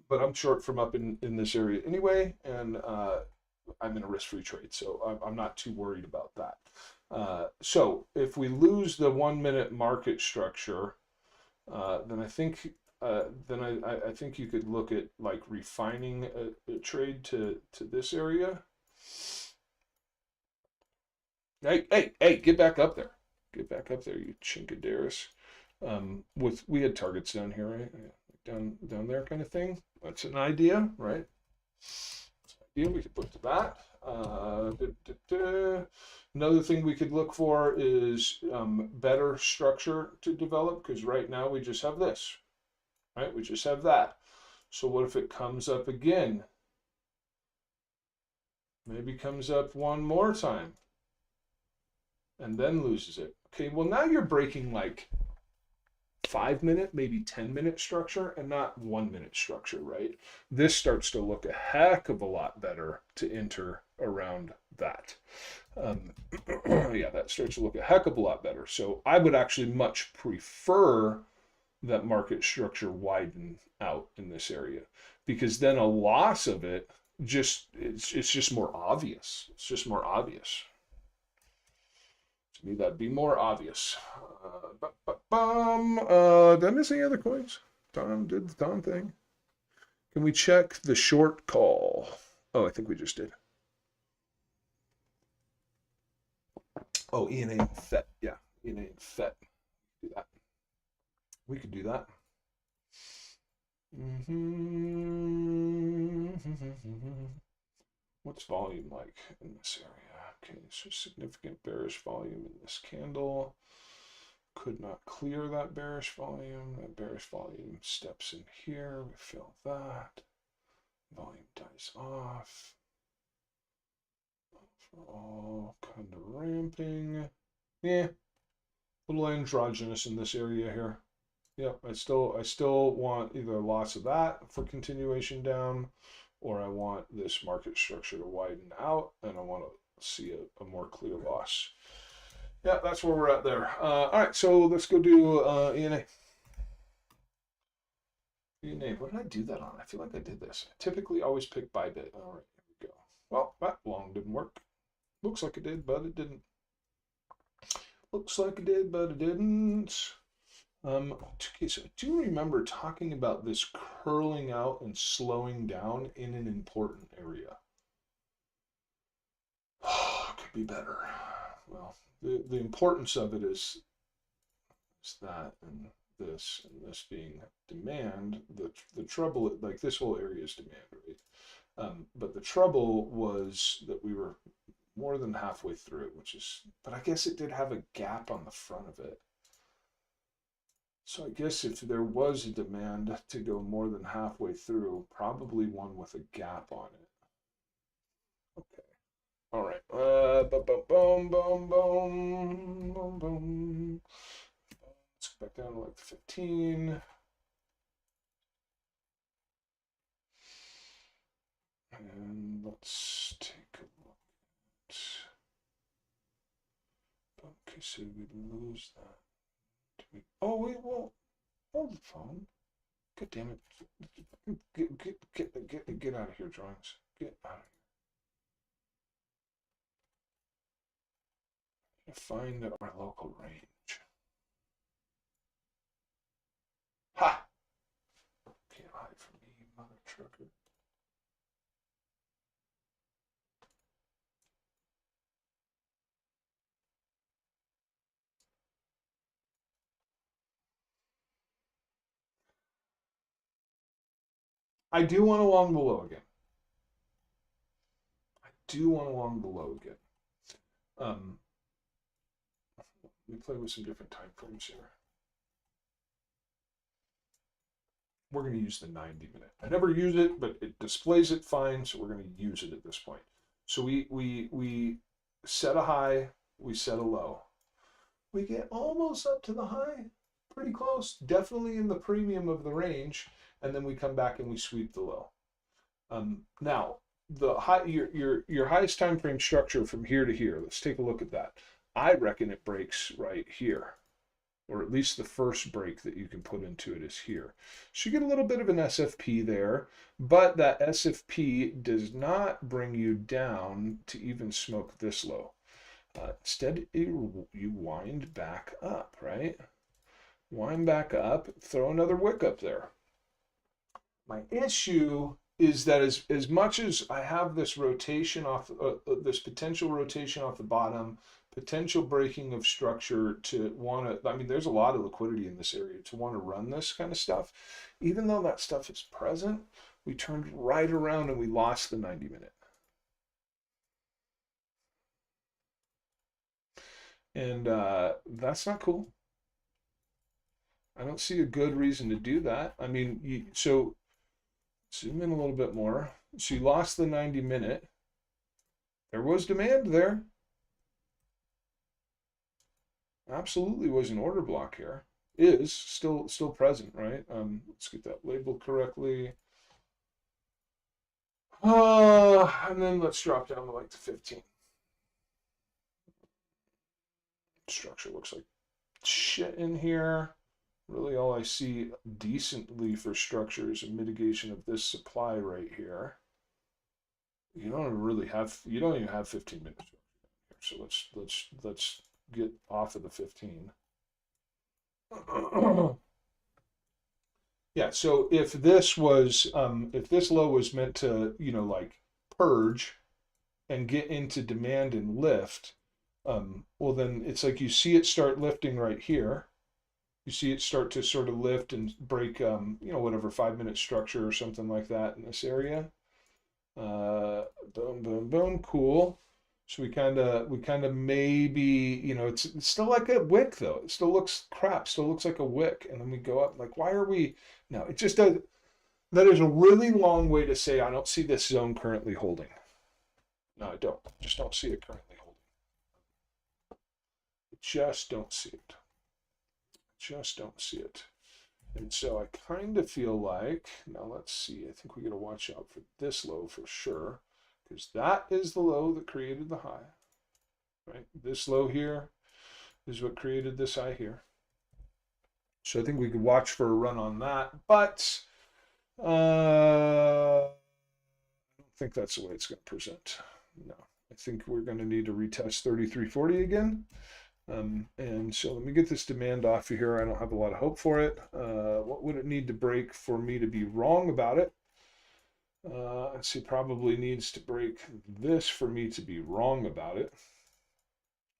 but I'm short from up in this area anyway, and I'm in a risk-free trade, so I'm not too worried about that. So if we lose the 1 minute market structure, then I think I think you could look at like refining a trade to this area. Hey, get back up there. Get back up there, you chinkadaris. We had targets down here, right? Down there kind of thing. That's an idea, right? That's an idea. We could look to that. Another thing we could look for is better structure to develop, because right now we just have this, right? We just have that. So what if it comes up again? Maybe comes up one more time and then loses it. Okay, well now you're breaking like 5 minute, maybe 10 minute structure and not 1 minute structure, right? This starts to look a heck of a lot better to enter around that. Yeah, that starts to look a heck of a lot better. So I would actually much prefer that market structure widen out in this area, because then a loss of it it's just more obvious. It's just more obvious. To me, that'd be more obvious. Did I miss any other coins? Tom did the Tom thing. Can we check the short call? Oh, I think we just did. Oh, ENA and FET. Yeah, ENA and FET. Do that. We could do that. What's volume like in this area? Okay, so significant bearish volume in this candle. Could not clear that bearish volume. That bearish volume steps in here. We fill that. Volume dies off. All kind of ramping. Yeah, a little androgynous in this area here. Yep, I still want either lots of that for continuation down, or I want this market structure to widen out, and I want to see a more clear loss. Yeah, that's where we're at there. All right, so let's go do ENA. ENA, what did I do that on? I feel like I did this. I typically always pick Bybit. All right, here we go. Well, that long didn't work. Looks like it did, but it didn't. Looks like it did, but it didn't. Okay, so I do remember talking about this curling out and slowing down in an important area. Could be better. Well, the importance of it is that and this being demand. The trouble, like this whole area is demand, right? But the trouble was that we were more than halfway through it, which is, but I guess it did have a gap on the front of it. So I guess if there was a demand to go more than halfway through, probably one with a gap on it. Okay. All right. Boom, boom, boom, boom, boom, boom. Let's go back down to like 15. And let's take a look at. Okay, so we lose that. Oh, wait, well, hold the phone. God damn it. Get out of here, drawings. Get out of here. Find our local range. Ha! Can't hide from me, mother trucker. I do want along below again. Let me play with some different time frames here. We're going to use the 90-minute. I never use it, but it displays it fine, so we're going to use it at this point. So we set a high, we set a low. We get almost up to the high, pretty close, definitely in the premium of the range, and then we come back and we sweep the low. Now, the high, your highest time frame structure from here to here, let's take a look at that. I reckon it breaks right here, or at least the first break that you can put into it is here. So you get a little bit of an SFP there, but that SFP does not bring you down to even smoke this low. Instead, you wind back up, right? Wind back up, throw another wick up there. My issue is that as much as I have this rotation off, this potential rotation off the bottom, potential breaking of structure to want to, I mean, there's a lot of liquidity in this area to want to run this kind of stuff. Even though that stuff is present, we turned right around and we lost the 90-minute. And that's not cool. I don't see a good reason to do that. I mean, so zoom in a little bit more. So you lost the 90-minute. There was demand there. Absolutely was an order block here. Is still present, right? Let's get that labeled correctly. And then let's drop down to like the 15. Structure looks like shit in here. Really all I see decently for structure is a mitigation of this supply right here. You don't even have 15 minutes here. So let's get off of the 15. Yeah, so if this was if this low was meant to, like purge and get into demand and lift, well then it's like you see it start lifting right here. You see it start to sort of lift and break, whatever 5-minute structure or something like that in this area. Boom, boom, boom, cool. So we kind of maybe, it's still like a wick though. It still looks crap, still looks like a wick. And then we go up, like, why are we, no, it just does, that is a really long way to say, I don't see this zone currently holding. No, I don't. I just don't see it currently holding. I just don't see it. Just don't see it. And so I kind of feel like, now let's see, I think we got to watch out for this low for sure, because that is the low that created the high, right? This low here is what created this high here. So I think we could watch for a run on that, but I don't think that's the way it's going to present. No, I think we're going to need to retest 3340 again. And so let me get this demand off of here. I don't have a lot of hope for it. What would it need to break for me to be wrong about it? Let's see, probably needs to break this for me to be wrong about it.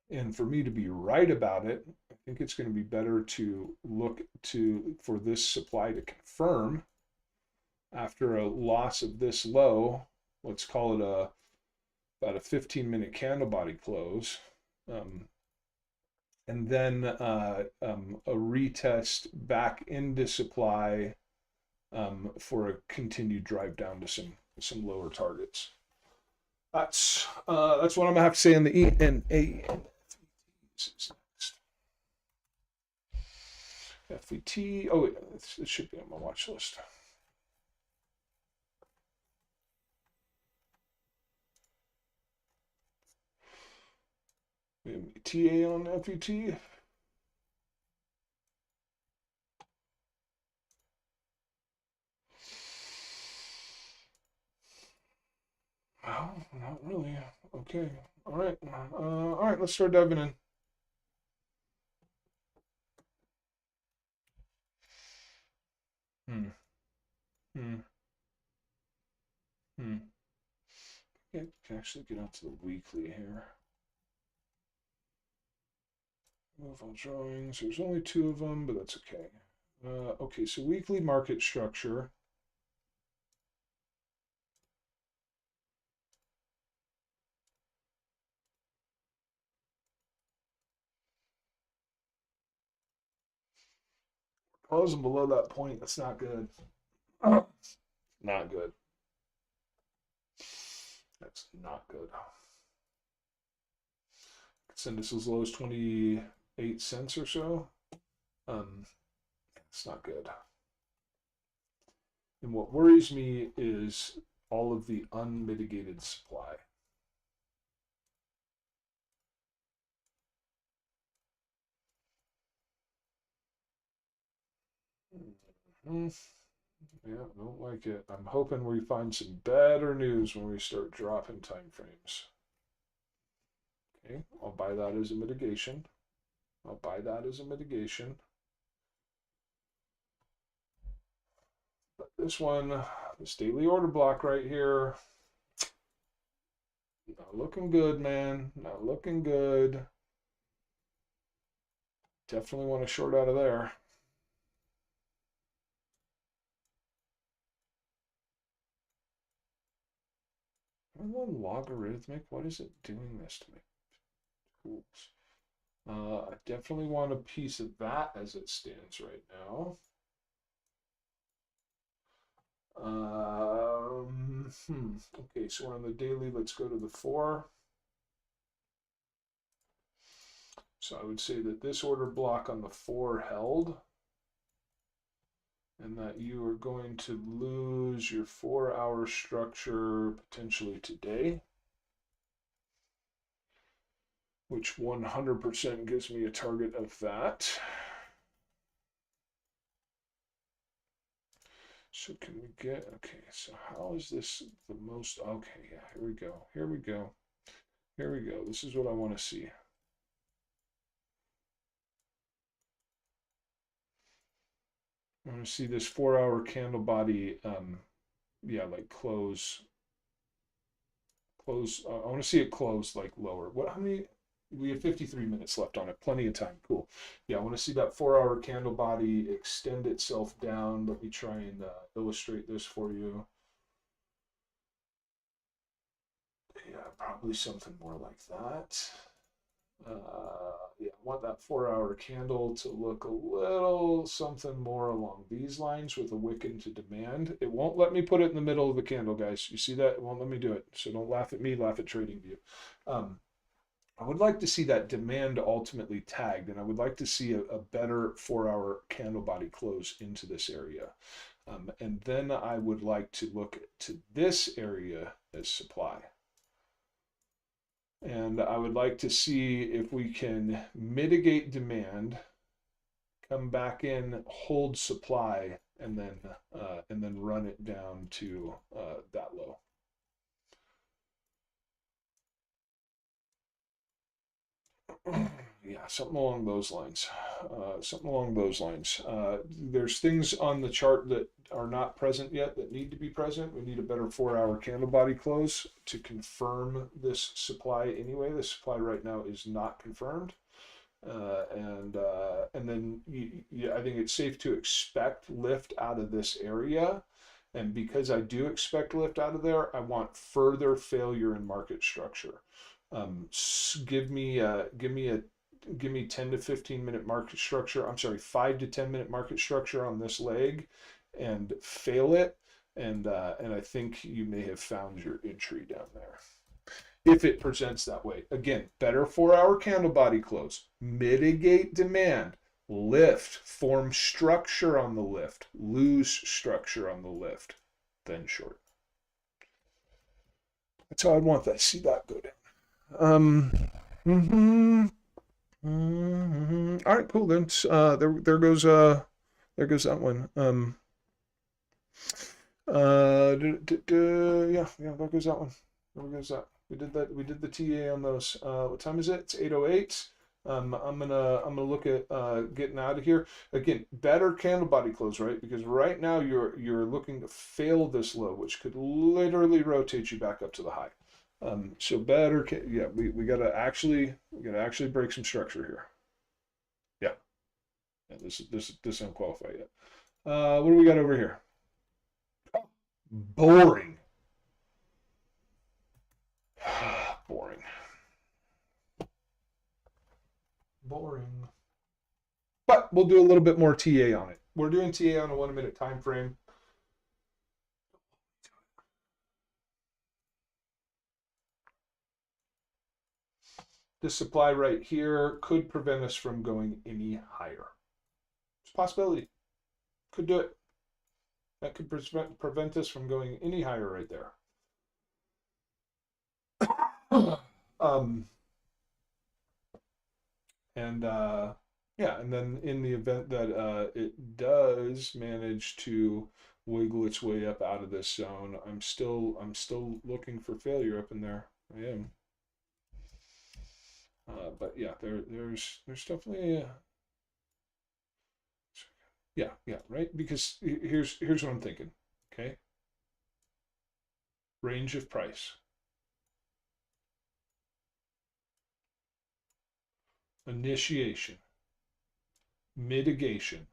And for me to be right about it, I think it's going to be better to look for this supply to confirm after a loss of this low. Let's call it about a 15-minute candle body close. And then a retest back into supply for a continued drive down to some lower targets. That's what I'm gonna have to say on the E and A. FVT. Oh, wait, it should be on my watch list. TA on FVT. Well, not really. Okay. All right. All right. Let's start diving in. Okay, can actually get out to the weekly here. Move on drawings. There's only 2 of them, but that's okay. Okay, so weekly market structure. Closing below that point, that's not good. Not good. That's not good. Send this as low as 28 cents or so. It's not good. And what worries me is all of the unmitigated supply. Yeah, don't like it. I'm hoping we find some better news when we start dropping time frames. Okay, I'll buy that as a mitigation. I'll buy that as a mitigation. But this one, this daily order block right here, not looking good, man. Not looking good. Definitely want to short out of there. And then logarithmic, what is it doing this to me? Tools. I definitely want a piece of that as it stands right now. Okay, so we're on the daily. Let's go to the 4. So I would say that this order block on the 4 held, and that you are going to lose your 4-hour structure potentially today, which 100% gives me a target of that. So can we get, okay, so how is this the most, okay, yeah, here we go, here we go, here we go. This is what I want to see. I want to see this 4-hour candle body, yeah, like close. I want to see it close like lower. What? How many? We have 53 minutes left on it. Plenty of time. Cool. Yeah, I want to see that 4-hour candle body extend itself down. Let me try and illustrate this for you. Yeah, probably something more like that. Yeah, I want that 4-hour candle to look a little something more along these lines with a wick into demand. It won't let me put it in the middle of the candle, guys. You see that? It won't let me do it. So don't laugh at me, laugh at TradingView. I would like to see that demand ultimately tagged, and I would like to see a better 4-hour candle body close into this area. And then I would like to look to this area as supply. And I would like to see if we can mitigate demand, come back in, hold supply, and then run it down to that low. Yeah, something along those lines. There's things on the chart that are not present yet that need to be present. We need a better 4-hour candle body close to confirm this supply anyway. The supply right now is not confirmed. And then I think it's safe to expect lift out of this area. And because I do expect lift out of there, I want further failure in market structure. Give me 10 to 15 minute market structure. I'm sorry, 5 to 10 minute market structure on this leg, and fail it. And I think you may have found your entry down there. If it presents that way, again, better 4-hour candle body close, mitigate demand, lift, form structure on the lift, lose structure on the lift, then short. That's how I'd want that. See that go down. All right, cool. Then there goes that one. Yeah, there goes that one. There goes that. We did the TA on those. What time is it? It's 8:08. I'm gonna look at getting out of here. Again, better candle body close, right? Because right now you're looking to fail this low, which could literally rotate you back up to the high. So better, yeah, we gotta actually break some structure here. Yeah, yeah, this don't qualify yet. What do we got over here? Boring. Boring. Boring. But we'll do a little bit more TA on it. We're doing TA on a 1 minute time frame. The supply right here could prevent us from going any higher. It's a possibility. Could do it. That could prevent us from going any higher right there. Yeah, and then in the event that it does manage to wiggle its way up out of this zone, I'm still looking for failure up in there. I am. But yeah, there's definitely yeah, right, because here's what I'm thinking. Okay, range of price, initiation, mitigation.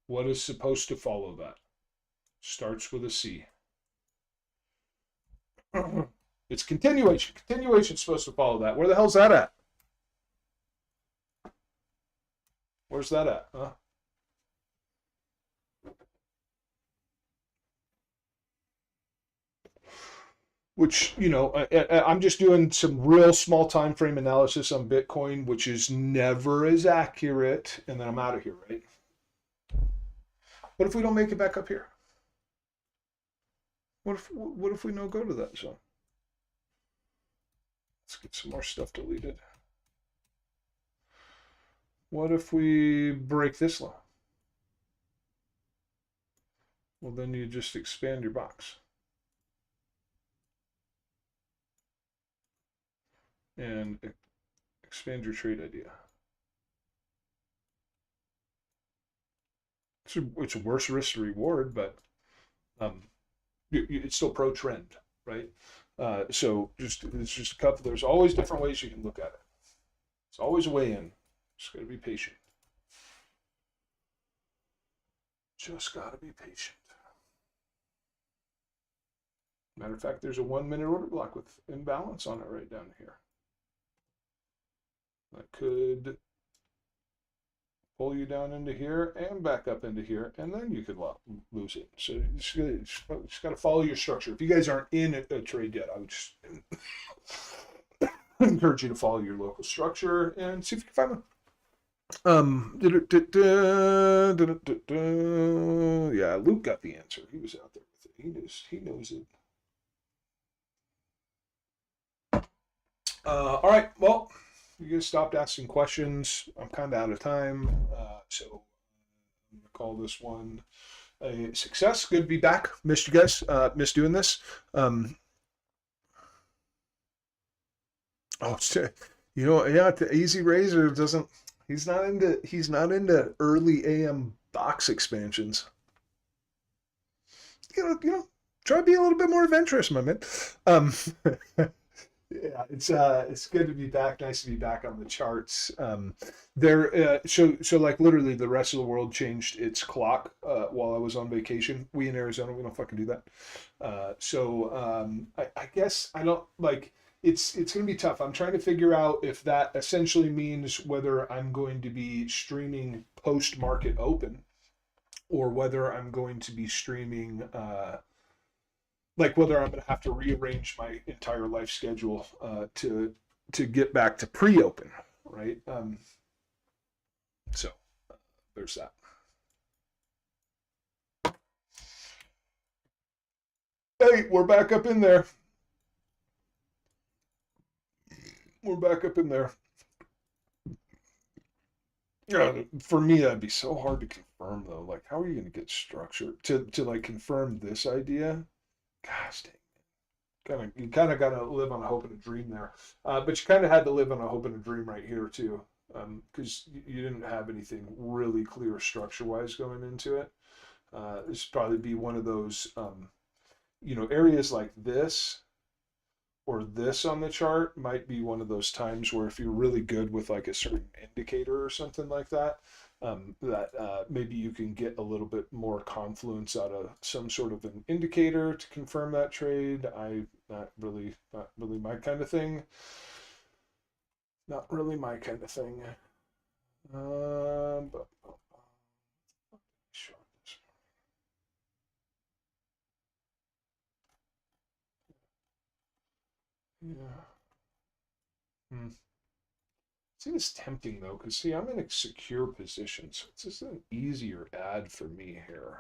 What is supposed to follow that? Starts with a C. It's continuation. Continuation is supposed to follow that. Where the hell's that at? Where's that at? Huh? Which, I'm just doing some real small time frame analysis on Bitcoin, which is never as accurate, and then I'm out of here, right? What if we don't make it back up here? What if we no go to that zone? Let's get some more stuff deleted. What if we break this low? Well, then you just expand your box. And expand your trade idea. it's a worse risk to reward, but it's still pro trend, right? So it's just a couple. There's always different ways you can look at it. It's always a way in. Just got to be patient. Just got to be patient. Matter of fact, there's a 1 minute order block with imbalance on it right down here. That could pull you down into here and back up into here, and then you could lose it. So you just got to follow your structure. If you guys aren't in a trade yet, I would just encourage you to follow your local structure and see if you can find one. Yeah, Luke got the answer. He was out there with it. He knows it. All right. Well, you guys stopped asking questions. I'm kind of out of time, so I'm gonna call this one a success. Good to be back. Missed you guys. Missed doing this. Yeah, the Easy Razor doesn't. He's not into early AM box expansions. Try to be a little bit more adventurous, my man. Yeah, it's good to be back. Nice to be back on the charts. So like literally the rest of the world changed its clock while I was on vacation. We in Arizona, we don't fucking do that. I guess I don't like. It's gonna be tough. I'm trying to figure out if that essentially means whether I'm going to be streaming post market open, or whether I'm going to be streaming. Like whether I'm going to have to rearrange my entire life schedule to get back to pre-open, right? So there's that. Hey, we're back up in there. We're back up in there. Yeah, for me that'd be so hard to confirm though. Like, how are you going to get structure to like confirm this idea? Gosh dang. You kind of got to live on a hope and a dream there, but you kind of had to live on a hope and a dream right here too, because you didn't have anything really clear structure wise going into it. This would probably be one of those, areas like this or this on the chart might be one of those times where if you're really good with like a certain indicator or something like that, that maybe you can get a little bit more confluence out of some sort of an indicator to confirm that trade. Not really my kind of thing. Not really my kind of thing. But short this. Yeah. See, it's tempting though, because see, I'm in a secure position, so it's just an easier ad for me here.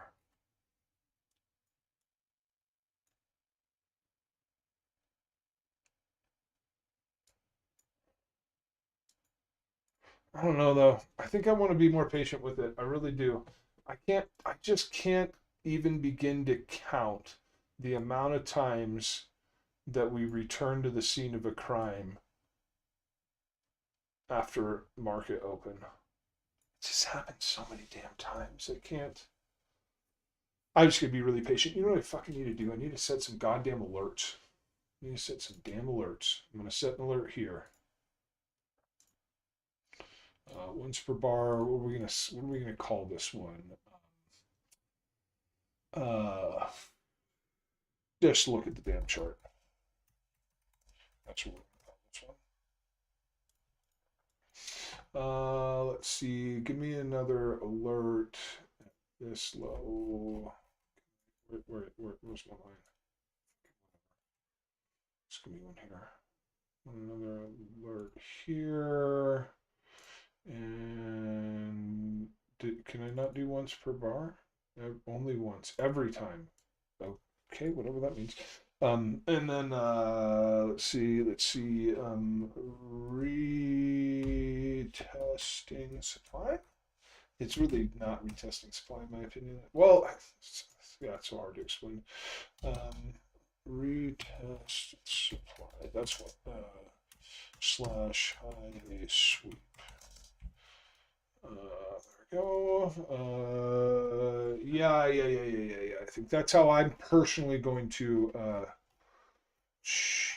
I don't know though. I think I want to be more patient with it. I really do. I just can't even begin to count the amount of times that we return to the scene of a crime after market open. It just happens so many damn times. I'm just gonna be really patient. You know what I fucking need to do? I need to set some goddamn alerts. I need to set some damn alerts. I'm gonna set an alert here. Once per bar. What are we gonna call this one? Just look at the damn chart. That's what we're gonna call this one. Let's see. Give me another alert. This low. Where's my line? Just give me one here. Another alert here. And can I not do once per bar? Only once. Every time. Okay, whatever that means. And then let's see. Retesting supply. It's really not retesting supply, in my opinion. Well, yeah, it's so hard to explain. Retest supply. That's what /high sweep. There we go. Yeah. I think that's how I'm personally going to.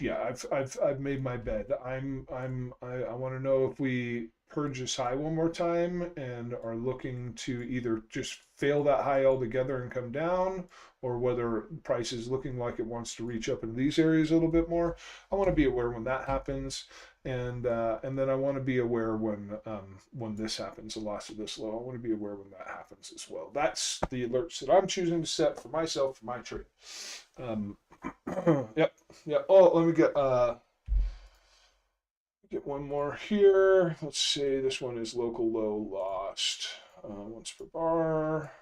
Yeah, I've made my bed. I want to know if we purge this high one more time and are looking to either just fail that high altogether and come down, or whether price is looking like it wants to reach up into these areas a little bit more. I want to be aware when that happens, and then I want to be aware when this happens, the loss of this low. I want to be aware when that happens as well. That's the alerts that I'm choosing to set for myself for my trade. Yep. Yeah. Oh, let me get one more here. Let's say this one is local low lost. Once per bar.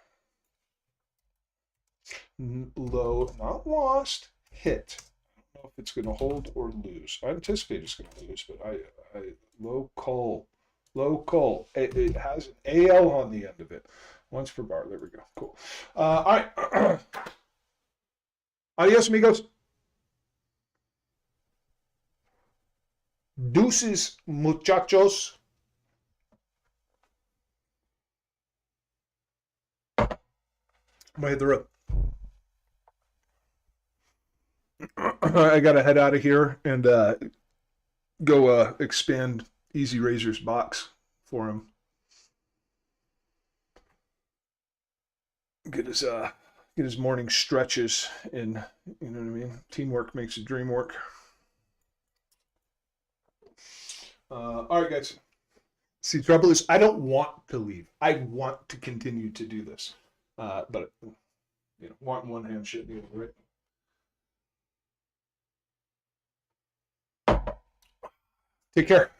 Low, not lost, hit. I don't know if it's going to hold or lose. I anticipate it's going to lose, but I local. It has an AL on the end of it. Once per bar. There we go. Cool. All right. Adios, amigos. Deuces, muchachos. I'm gonna hit the road. I gotta head out of here and go expand Easy Razor's box for him. Get his morning stretches in. You know what I mean? Teamwork makes the dream work. All right, guys. See, the trouble is, I don't want to leave. I want to continue to do this, but want one hand shit the other, right? Take care.